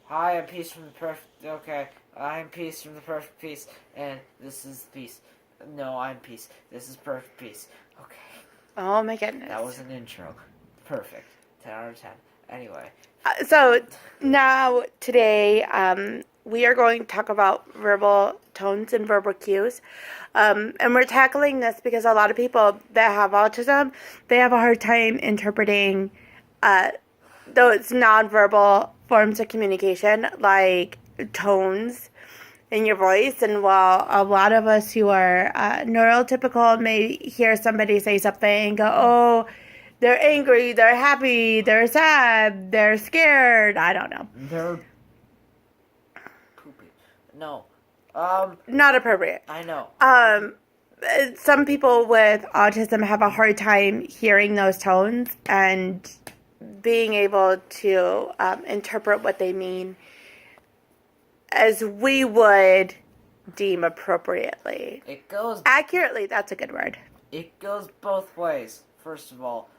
Hi, I'm Peace from the Perfect. Okay, I'm Peace from the Perfect Peace, and this is Peace. No, I'm Peace. This is Perfect Peace. Okay, Oh my goodness. that was an intro. Perfect. 10 out of 10. Anyway. So now today we are going to talk about verbal tones and verbal cues. And we're tackling this because a lot of people that have autism, they have a hard time interpreting those nonverbal forms of communication like tones in your voice. And while a lot of us who are neurotypical may hear somebody say something and go, oh, they're angry, they're happy, they're sad, they're scared. I don't know. They're poopy. No. Not appropriate. I know. Some people with autism have a hard time hearing those tones and being able to interpret what they mean as we would deem appropriately. It goes Accurately, that's a good word. It goes both ways. First of all,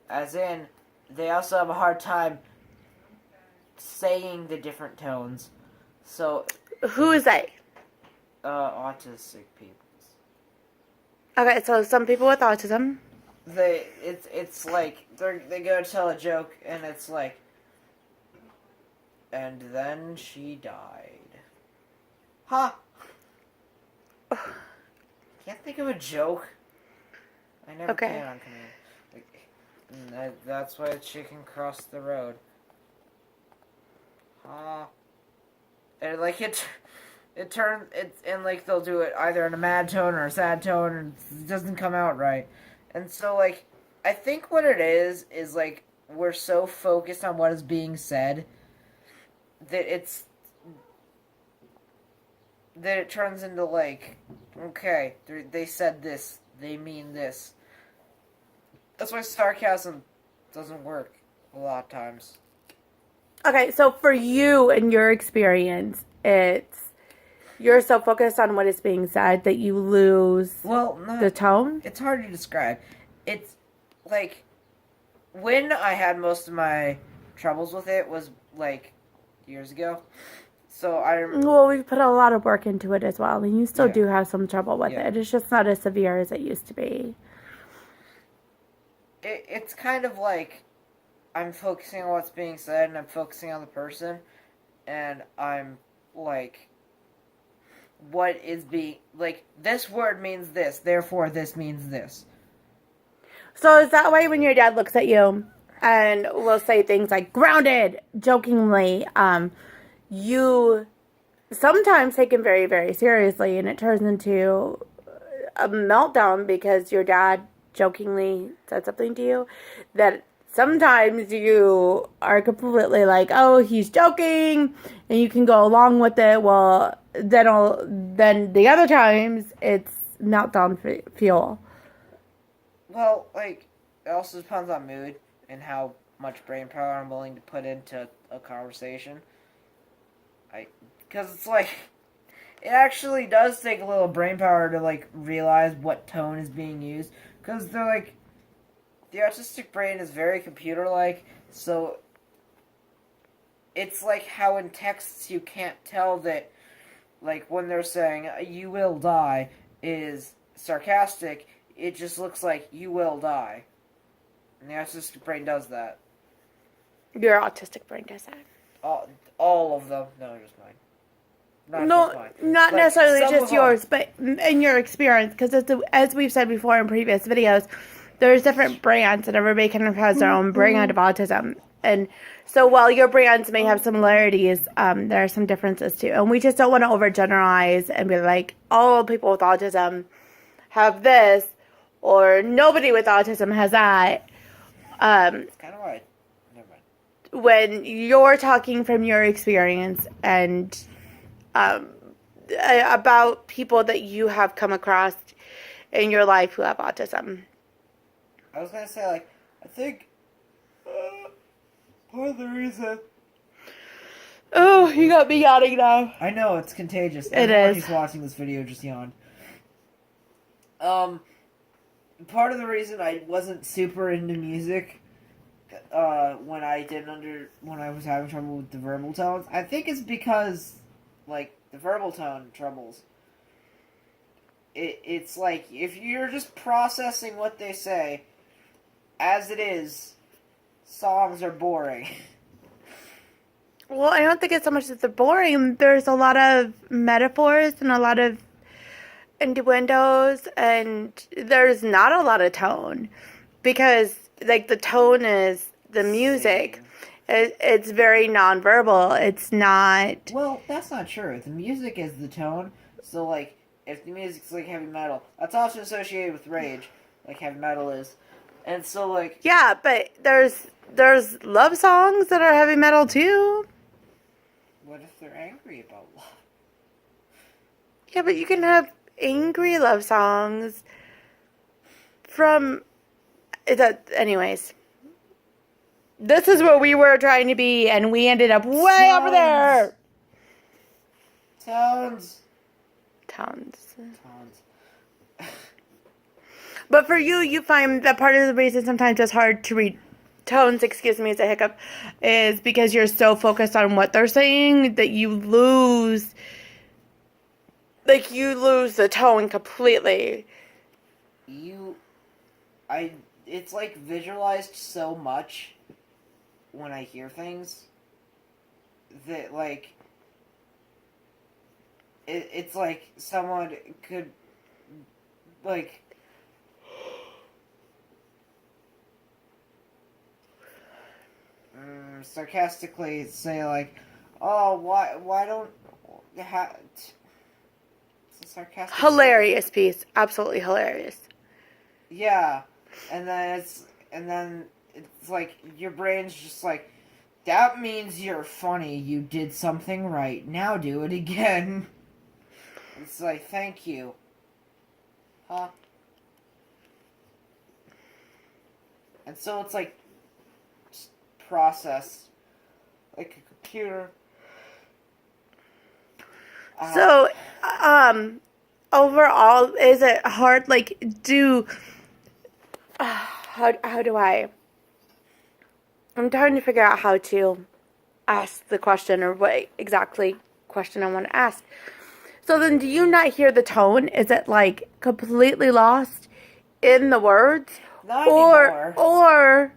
as in, they also have a hard time saying the different tones. So, Who is they? autistic people. Okay, so some people with autism. It's like they go to tell a joke and it's like, and then she died. Huh? Can't think of a joke. I never can on command. That's why a chicken crossed the road. And they'll do it either in a mad tone or a sad tone, and it doesn't come out right. And so I think what it is we're so focused on what is being said that it turns into okay, they said this, they mean this. That's why sarcasm doesn't work a lot of times. Okay, so for you and your experience, you're so focused on what is being said that you lose the tone? It's hard to describe. It's when I had most of my troubles with it was years ago. So Well, we put a lot of work into it as well, and you still do have some trouble with Yeah. it. It's just not as severe as it used to be. It's kind of I'm focusing on what's being said and I'm focusing on the person, and I'm what is being this word means this, therefore this means this. So is that why when your dad looks at you and will say things like grounded, jokingly, you sometimes take him very, very seriously, and it turns into a meltdown because your dad jokingly said something to you that sometimes you are completely like, oh, he's joking, and you can go along with it. Well, then the other times it's meltdown fuel. Well, it also depends on mood and how much brain power I'm willing to put into a conversation. Because it's it actually does take a little brain power to realize what tone is being used. Because they're the autistic brain is very computer-like, so it's how in texts you can't tell that when they're saying you will die is sarcastic. It just looks like you will die. And the autistic brain does that. Your autistic brain does that. All of them. No, just mine. Not necessarily just yours, but in your experience, because as we've said before in previous videos, there's different brands, and everybody kind of has their own brand of autism. And so while your brands may have similarities, there are some differences too. And we just don't want to overgeneralize and be like, all people with autism have this, or nobody with autism has that. It's kind of right. Never mind. When you're talking from your experience and about people that you have come across in your life who have autism. I was gonna say, I think part of the reason. Oh, you got me yawning now. I know, it's contagious. Everyone who's watching this video just yawned. Part of the reason I wasn't super into music when I was having trouble with the verbal tones. I think it's because like the verbal tone troubles. It's like if you're just processing what they say as it is, songs are boring. Well, I don't think it's so much that they're boring. There's a lot of metaphors and a lot of innuendos, and there's not a lot of tone because, like, the tone is the music. It's very nonverbal. It's not. Well, that's not true. The music is the tone. So, like, if the music's like heavy metal, that's often associated with rage, like heavy metal is. And so, like, Yeah, but there's love songs that are heavy metal too. what if they're angry about love? Yeah, but you can have angry love songs from that. Anyways, this is where we were trying to be, and we ended up way over there. Tones. Towns. Tones. But for you, you find that part of the reason sometimes it's hard to read tones, excuse me, it's a hiccup, is because you're so focused on what they're saying that you lose the tone completely. It's like visualized so much when I hear things that, like, it's like someone could, like, sarcastically say, like, oh, why don't, it's a sarcastic Hilarious piece. Absolutely hilarious. Yeah, and then it's like your brain's just like, that means you're funny. You did something right. Now do it again. It's like, thank you. Huh? And so it's like just process like a computer. So, overall, is it hard? Like, how do I? I'm trying to figure out how to ask the question or what exactly question I want to ask. So then, do you not hear the tone? Is it like completely lost in the words, Not anymore. or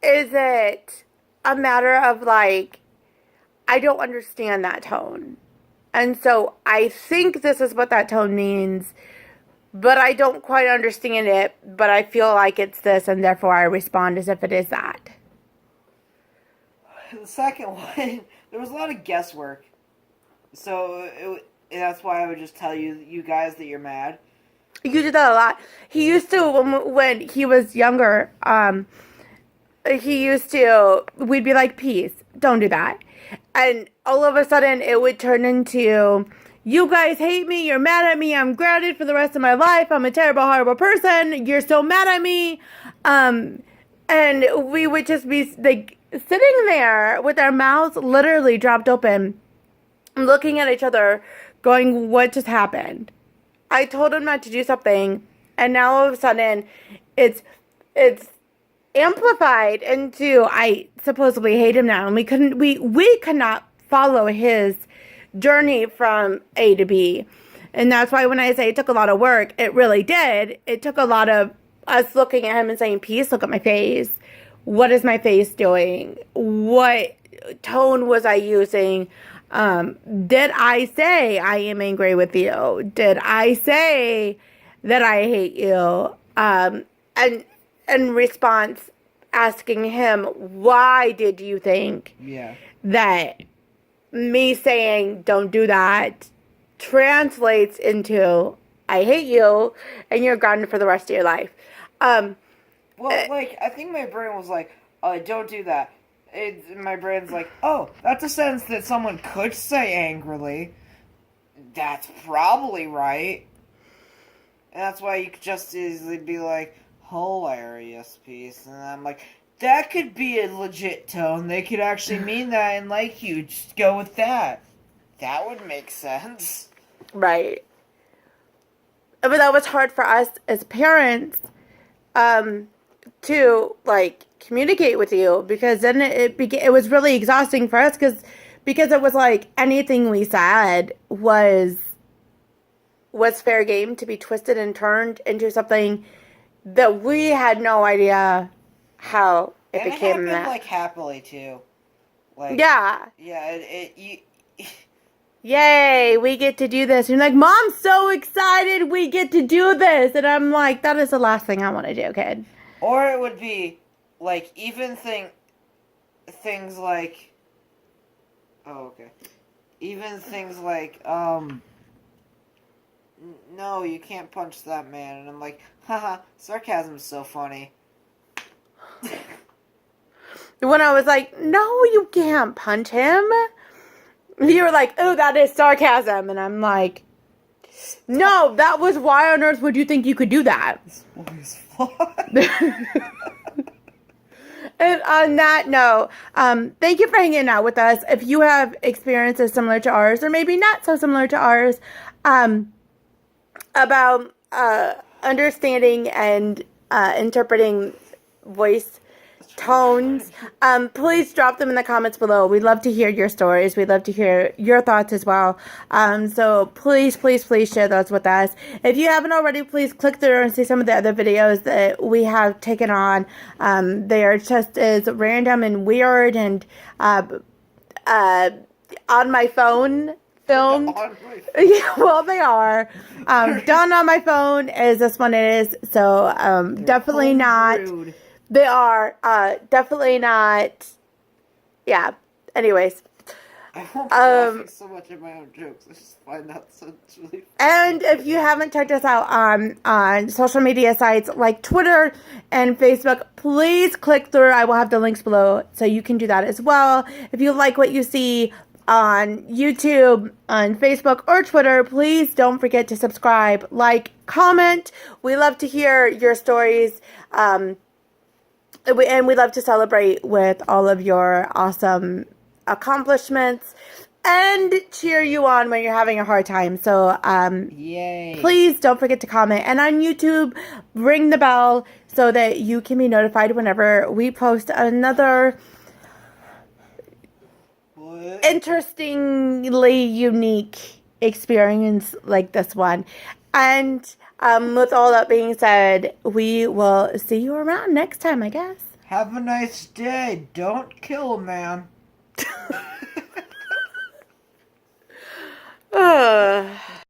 is it a matter of like, I don't understand that tone? And so I think this is what that tone means, but I don't quite understand it, but I feel like it's this, and therefore I respond as if it is that. The second one, there was a lot of guesswork. So that's why I would just tell you guys that you're mad. You do that a lot. He used to, when he was younger, we'd be like, peace, don't do that. And all of a sudden, it would turn into, you guys hate me, you're mad at me, I'm grounded for the rest of my life, I'm a terrible, horrible person, you're so mad at me. And we would just be, like, sitting there with our mouths literally dropped open, looking at each other, going, what just happened? I told him not to do something, and now all of a sudden, it's amplified into I supposedly hate him now, and we could not follow his journey from A to B. And that's why when I say it took a lot of work, it really did. It took a lot of us looking at him and saying, peace, look at my face. What is my face doing? What tone was I using? Did I say I am angry with you? Did I say that I hate you? And in response, asking him, why did you think that me saying don't do that translates into I hate you and you're grounded for the rest of your life? Well, like, I think my brain was like, don't do that. My brain's like, oh, that's a sentence that someone could say angrily. That's probably right. And that's why you could just easily be like, hilarious piece. And I'm like, that could be a legit tone. They could actually mean that and like you. Just go with that. That would make sense. to like communicate with you, because then it was really exhausting for us because it was like anything we said was fair game to be twisted and turned into something that we had no idea how it And became happened, that. like, happily, too. Like, Yeah. Yeah, you... Yay, we get to do this. And you're like, Mom's so excited we get to do this. And I'm like, that is the last thing I want to do, kid. Or it would be, like, even things like... Oh, okay. Even things like, no, you can't punch that man. And I'm like, haha, sarcasm's so funny. When I was like, no, you can't punch him. You were like, oh, that is sarcasm. And I'm like, no, that was, why on earth would you think you could do that? This boy's flawed. And on that note, thank you for hanging out with us. If you have experiences similar to ours, or maybe not so similar to ours, about understanding and interpreting voice tones, please drop them in the comments below. We'd love to hear your stories. We'd love to hear your thoughts as well. So please share those with us. If you haven't already, please click through and see some of the other videos that we have taken on. They are just as random and weird and on my phone filmed. Yeah, well, they are. Done on my phone as this one is. So definitely not. Rude. They are definitely not. Yeah. Anyways. I won't be laughing so much at my own jokes. I just find that so really funny. And if you haven't checked us out on social media sites like Twitter and Facebook, please click through. I will have the links below so you can do that as well. If you like what you see on YouTube, on Facebook, or Twitter, please don't forget to subscribe, like, comment. We love to hear your stories. And we love to celebrate with all of your awesome accomplishments and cheer you on when you're having a hard time. So, Yay. please don't forget to comment. And on YouTube, ring the bell so that you can be notified whenever we post another interestingly unique experience like this one. And with all that being said, we will see you around next time, I guess. Have a nice day. Don't kill a man.